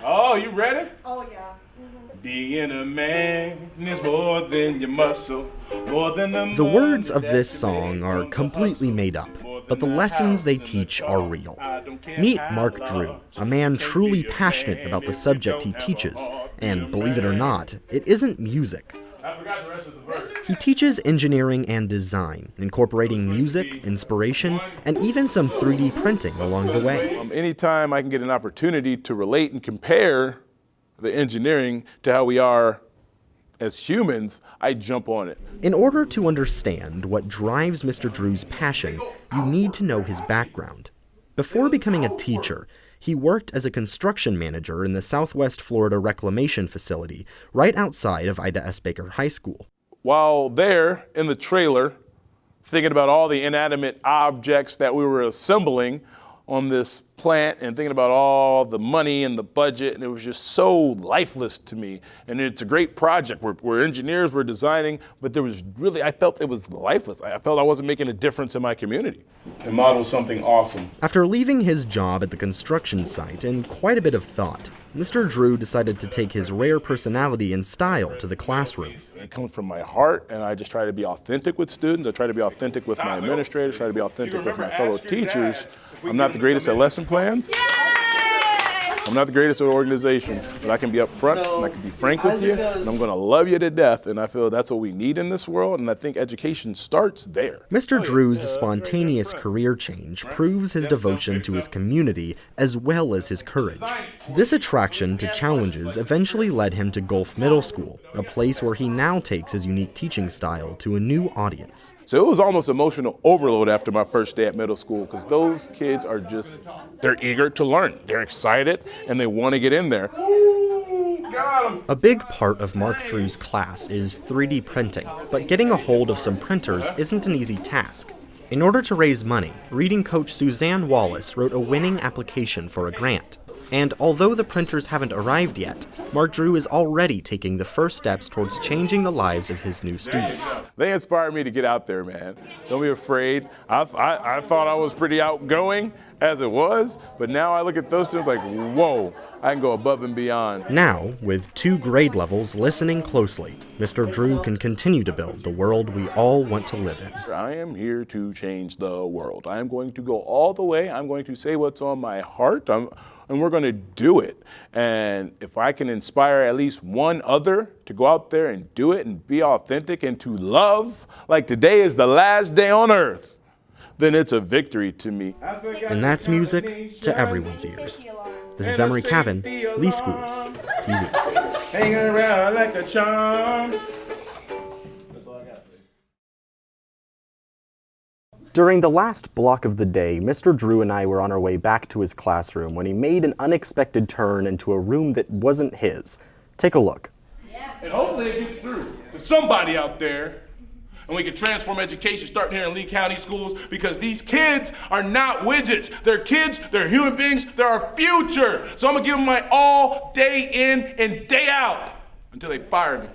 Oh, you ready? Oh, yeah. Being a man is more than your muscle, more than The words of this song are completely made up, but the lessons they teach are real. Meet Mark Drew, a man truly passionate about the subject he teaches, and believe it or not, it isn't music. I forgot the rest of the verse. He teaches engineering and design, incorporating music, inspiration, and even some 3D printing along the way. Anytime I can get an opportunity to relate and compare the engineering to how we are as humans, I jump on it. In order to understand what drives Mr. Drew's passion, you need to know his background. Before becoming a teacher, he worked as a construction manager in the Southwest Florida Reclamation Facility, right outside of Ida S. Baker High School. While there in the trailer, thinking about all the inanimate objects that we were assembling on this plant and thinking about all the money and the budget, and it was just so lifeless to me. And it's a great project. We're engineers, we're designing, but there was really, I felt it was lifeless. I felt I wasn't making a difference in my community. And model something awesome. After leaving his job at the construction site and quite a bit of thought, Mr. Drew decided to take his rare personality and style to the classroom. It comes from my heart, and I just try to be authentic with students. I try to be authentic with my administrators, try to be authentic with my fellow teachers. I'm not the greatest at lesson plans. I'm not the greatest at organization, but I can be upfront and I can be frank with you, and I'm going to love you to death, and I feel that's what we need in this world, and I think education starts there. Mr. Drew's spontaneous career change proves his devotion to his community as well as his courage. This attraction to challenges eventually led him to Gulf Middle School, a place where he now takes his unique teaching style to a new audience. So it was almost emotional overload after my first day at middle school, because those kids are just, they're eager to learn. They're excited and they want to get in there. A big part of Mark Drew's class is 3D printing, but getting a hold of some printers isn't an easy task. In order to raise money, reading coach Suzanne Wallace wrote a winning application for a grant. And although the printers haven't arrived yet, Mark Drew is already taking the first steps towards changing the lives of his new students. They inspired me to get out there, man. Don't be afraid. I thought I was pretty outgoing as it was, but now I look at those students like, whoa, I can go above and beyond. Now, with 2 grade levels listening closely, Mr. Drew can continue to build the world we all want to live in. I am here to change the world. I am going to go all the way. I'm going to say what's on my heart. And we're going to do it. And if I can inspire at least one other to go out there and do it and be authentic and to love, like today is the last day on earth, then it's a victory to me. And that's music to everyone's ears. This is Emery Cavan, Lee Schools TV. Hanging around like a charm. During the last block of the day, Mr. Drew and I were on our way back to his classroom when he made an unexpected turn into a room that wasn't his. Take a look. And hopefully it gets through to somebody out there, and we can transform education starting here in Lee County schools, because these kids are not widgets. They're kids, they're human beings, they're our future. So I'm gonna give them my all day in and day out until they fire me.